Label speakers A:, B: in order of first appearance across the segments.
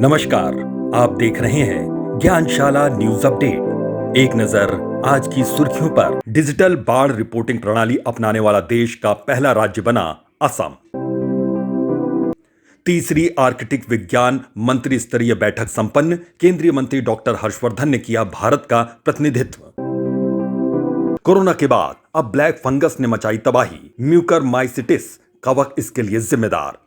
A: नमस्कार। आप देख रहे हैं ज्ञानशाला न्यूज अपडेट। एक नजर आज की सुर्खियों पर। डिजिटल बाढ़ रिपोर्टिंग प्रणाली अपनाने वाला देश का पहला राज्य बना असम। तीसरी आर्कटिक विज्ञान मंत्री स्तरीय बैठक संपन्न। केंद्रीय मंत्री डॉक्टर हर्षवर्धन ने किया भारत का प्रतिनिधित्व। कोरोना के बाद अब ब्लैक फंगस ने मचाई तबाही। म्यूकरमाइसिटिस कवक इसके लिए जिम्मेदार।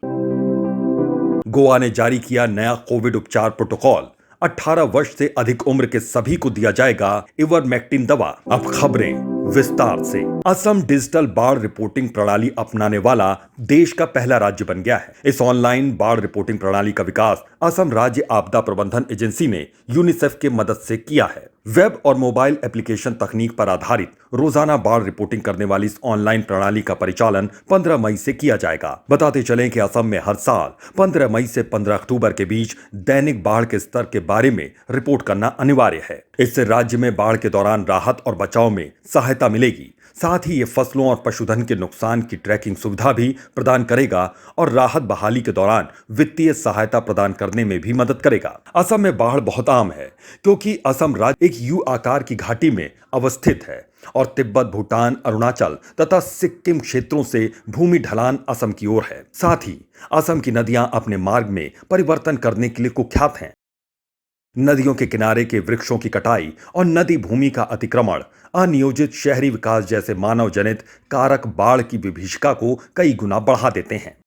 A: गोवा ने जारी किया नया कोविड उपचार प्रोटोकॉल। 18 वर्ष से अधिक उम्र के सभी को दिया जाएगा इवरमेक्टिन दवा। अब खबरें विस्तार से। असम डिजिटल बाढ़ रिपोर्टिंग प्रणाली अपनाने वाला देश का पहला राज्य बन गया है। इस ऑनलाइन बाढ़ रिपोर्टिंग प्रणाली का विकास असम राज्य आपदा प्रबंधन एजेंसी ने यूनिसेफ के मदद से किया है। वेब और मोबाइल एप्लीकेशन तकनीक पर आधारित रोजाना बाढ़ रिपोर्टिंग करने वाली इस ऑनलाइन प्रणाली का परिचालन 15 मई से किया जाएगा। बताते चलें कि असम में हर साल 15 मई से 15 अक्टूबर के बीच दैनिक बाढ़ के स्तर के बारे में रिपोर्ट करना अनिवार्य है। इससे राज्य में बाढ़ के दौरान राहत और बचाव में सहायता मिलेगी। साथ ही ये फसलों और पशुधन के नुकसान की ट्रैकिंग सुविधा भी प्रदान करेगा और राहत बहाली के दौरान वित्तीय सहायता प्रदान करने में भी मदद करेगा। असम में बाढ़ बहुत आम है क्योंकि असम राज्य एक यू आकार की घाटी में अवस्थित है और तिब्बत, भूटान, अरुणाचल तथा सिक्किम क्षेत्रों से भूमि ढलान असम की ओर है। साथ ही असम की नदियां अपने मार्ग में परिवर्तन करने के लिए कुख्यात हैं। नदियों के किनारे के वृक्षों की कटाई और नदी भूमि का अतिक्रमण, अनियोजित शहरी विकास जैसे मानव जनित कारक बाढ़ की विभीषिका को कई गुना बढ़ा देते हैं।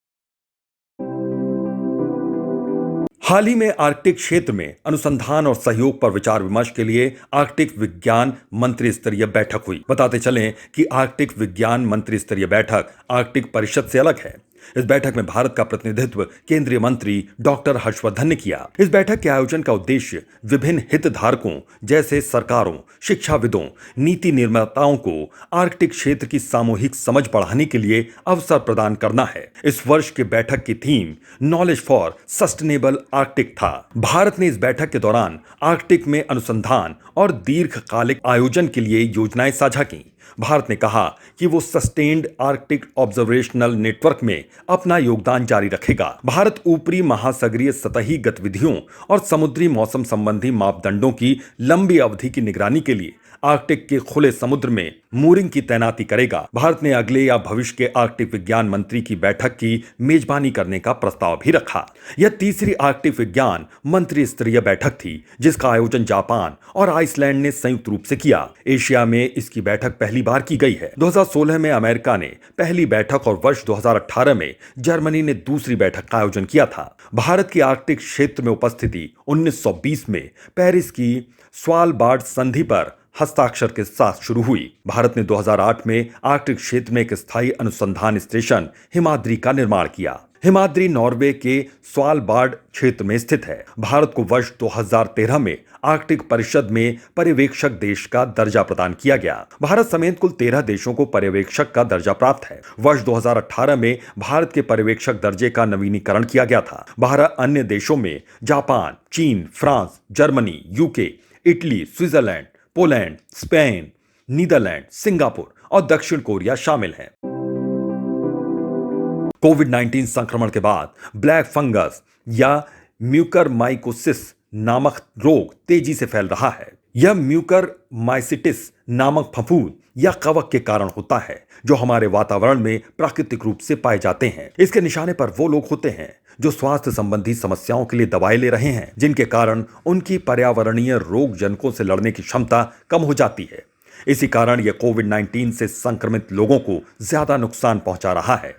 A: हाल ही में आर्कटिक क्षेत्र में अनुसंधान और सहयोग पर विचार विमर्श के लिए आर्कटिक विज्ञान मंत्री स्तरीय बैठक हुई। बताते चलें कि आर्कटिक विज्ञान मंत्री स्तरीय बैठक आर्कटिक परिषद से अलग है। इस बैठक में भारत का प्रतिनिधित्व केंद्रीय मंत्री डॉक्टर हर्षवर्धन ने किया। इस बैठक के आयोजन का उद्देश्य विभिन्न हितधारकों जैसे सरकारों, शिक्षाविदों, नीति निर्माताओं को आर्कटिक क्षेत्र की सामूहिक समझ बढ़ाने के लिए अवसर प्रदान करना है। इस वर्ष के बैठक की theme knowledge for sustainable Arctic था। भारत ने इस बैठक के दौरान आर्कटिक में अनुसंधान और दीर्घकालिक आयोजन के लिए योजनाएं साझा की। भारत ने कहा कि वो सस्टेन्ड आर्कटिक ऑब्जर्वेशनल नेटवर्क में अपना योगदान जारी रखेगा। भारत ऊपरी महासागरीय सतही गतिविधियों और समुद्री मौसम संबंधी मापदंडों की लंबी अवधि की निगरानी के लिए आर्कटिक के खुले समुद्र में मूरिंग की तैनाती करेगा। भारत ने अगले या भविष्य के आर्कटिक विज्ञान मंत्री की बैठक की मेजबानी करने का प्रस्ताव भी रखा। यह तीसरी आर्कटिक विज्ञान मंत्री स्तरीय बैठक थी जिसका आयोजन जापान और आइसलैंड ने संयुक्त रूप से किया। एशिया में इसकी बैठक पहली बार की गई है। 2016 में अमेरिका ने पहली बैठक और वर्ष 2018 में जर्मनी ने दूसरी बैठक का आयोजन किया था। भारत की आर्कटिक क्षेत्र में उपस्थिति 1920 में पेरिस की स्वालबार्ड संधि पर हस्ताक्षर के साथ शुरू हुई। भारत ने 2008 में आर्कटिक क्षेत्र में एक स्थायी अनुसंधान स्टेशन हिमाद्री का निर्माण किया। हिमाद्री नॉर्वे के स्वालबार्ड क्षेत्र में स्थित है। भारत को वर्ष 2013 में आर्कटिक परिषद में पर्यवेक्षक देश का दर्जा प्रदान किया गया। भारत समेत कुल 13 देशों को पर्यवेक्षक का दर्जा प्राप्त है। वर्ष 2018 में भारत के पर्यवेक्षक दर्जे का नवीनीकरण किया गया था। 12 अन्य देशों में जापान, चीन, France, Germany, UK, Italy, Switzerland, Poland, Spain, Netherland, Singapore और दक्षिण कोरिया शामिल हैं। कोविड-19 संक्रमण के बाद ब्लैक फंगस या म्यूकरमाइकोसिस नामक रोग तेजी से फैल रहा है। यह म्यूकरमाइसिटिस नामक फफूंद या कवक के कारण होता है जो हमारे वातावरण में प्राकृतिक रूप से पाए जाते हैं। इसके निशाने पर वो लोग होते हैं जो स्वास्थ्य संबंधी समस्याओं के लिए दवाएं ले रहे हैं, जिनके कारण उनकी पर्यावरणीय रोग जनकों से लड़ने की क्षमता कम हो जाती है। इसी कारण यह कोविड-19 से संक्रमित लोगों को ज्यादा नुकसान पहुंचा रहा है।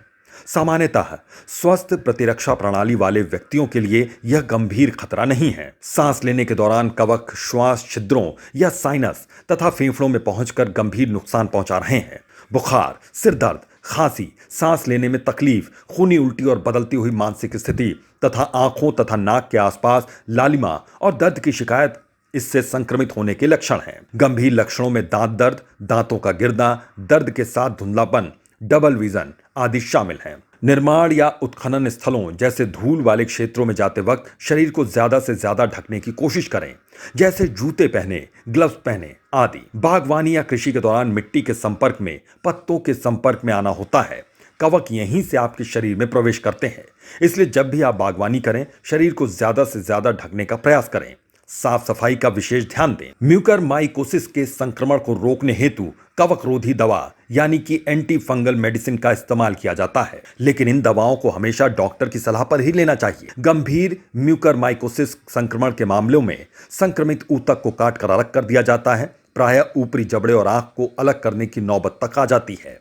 A: सामान्यतः स्वस्थ प्रतिरक्षा प्रणाली वाले व्यक्तियों के लिए यह गंभीर खतरा नहीं है। सांस लेने के दौरान कवक श्वास छिद्रों या साइनस तथा फेफड़ों में पहुंचकर गंभीर नुकसान पहुंचा रहे हैं। बुखार, सिर दर्द, खांसी, सांस लेने में तकलीफ, खूनी उल्टी और बदलती हुई मानसिक स्थिति तथा आंखों तथा नाक के आसपास लालिमा और दर्द की शिकायत इससे संक्रमित होने के लक्षण हैं। गंभीर लक्षणों में दांत दर्द, दांतों का गिरना, दर्द के साथ धुंधलापन, डबल विजन आदि शामिल हैं। निर्माण या उत्खनन स्थलों जैसे धूल वाले क्षेत्रों में जाते वक्त शरीर को ज्यादा से ज्यादा ढकने की कोशिश करें, जैसे जूते पहने, ग्लव्स पहने आदि। बागवानी या कृषि के दौरान मिट्टी के संपर्क में, पत्तों के संपर्क में आना होता है कवक यहीं से आपके शरीर में प्रवेश करते हैं। इसलिए जब भी आप बागवानी करें, शरीर को ज्यादा से ज्यादा ढकने का प्रयास करें। साफ सफाई का विशेष ध्यान दें। म्यूकरमाइकोसिस के संक्रमण को रोकने हेतु कवक रोधी दवा यानी कि एंटी फंगल मेडिसिन का इस्तेमाल किया जाता है, लेकिन इन दवाओं को हमेशा डॉक्टर की सलाह पर ही लेना चाहिए। गंभीर म्यूकरमाइकोसिस संक्रमण के मामलों में संक्रमित ऊतक को काट कर अलग कर दिया जाता है। प्रायः ऊपरी जबड़े और आंख को अलग करने की नौबत तक आ जाती है।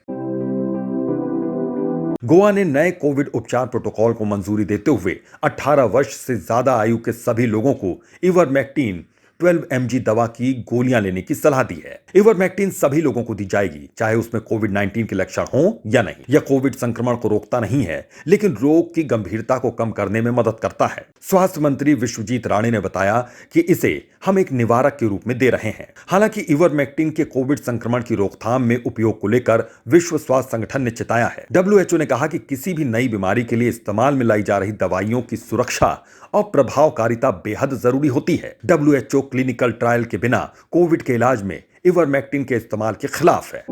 A: गोवा ने नए कोविड उपचार प्रोटोकॉल को मंजूरी देते हुए 18 वर्ष से ज्यादा आयु के सभी लोगों को इवरमेक्टिन 12 mg दवा की गोलियां लेने की सलाह दी है। इवरमेक्टिन सभी लोगों को दी जाएगी, चाहे उसमें कोविड-19 के लक्षण हो या नहीं। यह कोविड संक्रमण को रोकता नहीं है, लेकिन रोग की गंभीरता को कम करने में मदद करता है। स्वास्थ्य मंत्री विश्वजीत राणे ने बताया कि इसे हम एक निवारक के रूप में दे रहे हैं। हालांकि इवरमेक्टिन के कोविड संक्रमण की रोकथाम में उपयोग को लेकर विश्व स्वास्थ्य संगठन ने चिताया है। WHO ने कहा कि किसी भी नई बीमारी के लिए इस्तेमाल में लाई जा रही दवाइयों की सुरक्षा और प्रभावकारिता बेहद जरूरी होती है। WHO क्लिनिकल ट्रायल के बिना कोविड के इलाज में इवरमेक्टिन के इस्तेमाल के खिलाफ है।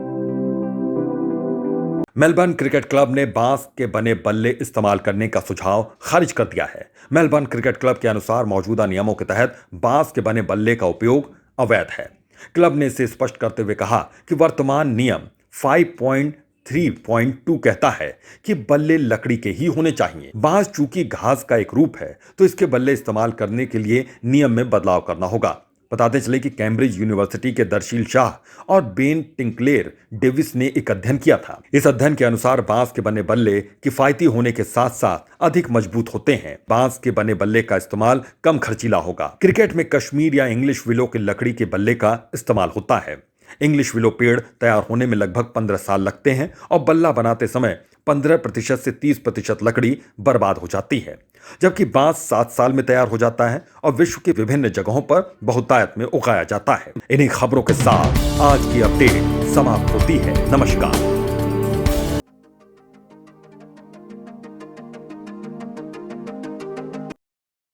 A: मेलबर्न क्रिकेट क्लब ने बांस के बने बल्ले इस्तेमाल करने का सुझाव खारिज कर दिया है। मेलबर्न क्रिकेट क्लब के अनुसार मौजूदा नियमों के तहत बांस के बने बल्ले का उपयोग अवैध है। क्लब ने इसे स्पष्ट करते हुए कहा कि वर्तमान नियम 5.3.2 कहता है कि बल्ले लकड़ी के ही होने चाहिए। बांस चूंकि घास का एक रूप है, तो इसके बल्ले इस्तेमाल करने के लिए नियम में बदलाव करना होगा। बताते चले कि कैम्ब्रिज यूनिवर्सिटी के दर्शील शाह और बेन टिंकलेर डेविस ने एक अध्ययन किया था। इस अध्ययन के अनुसार बांस के बने बल्ले किफायती होने के साथ साथ अधिक मजबूत होते हैं। बांस के बने बल्ले का इस्तेमाल कम खर्चीला होगा। क्रिकेट में कश्मीर या इंग्लिश विलो के लकड़ी के बल्ले का इस्तेमाल होता है। इंग्लिश विलो पेड़ तैयार होने में लगभग 15 साल लगते हैं और बल्ला बनाते समय 15% से 30% लकड़ी बर्बाद हो जाती है, जबकि बांस 7 साल में तैयार हो जाता है और विश्व के विभिन्न जगहों पर बहुतायत में उगाया जाता है। इन्हीं खबरों के साथ आज की अपडेट समाप्त होती है। नमस्कार।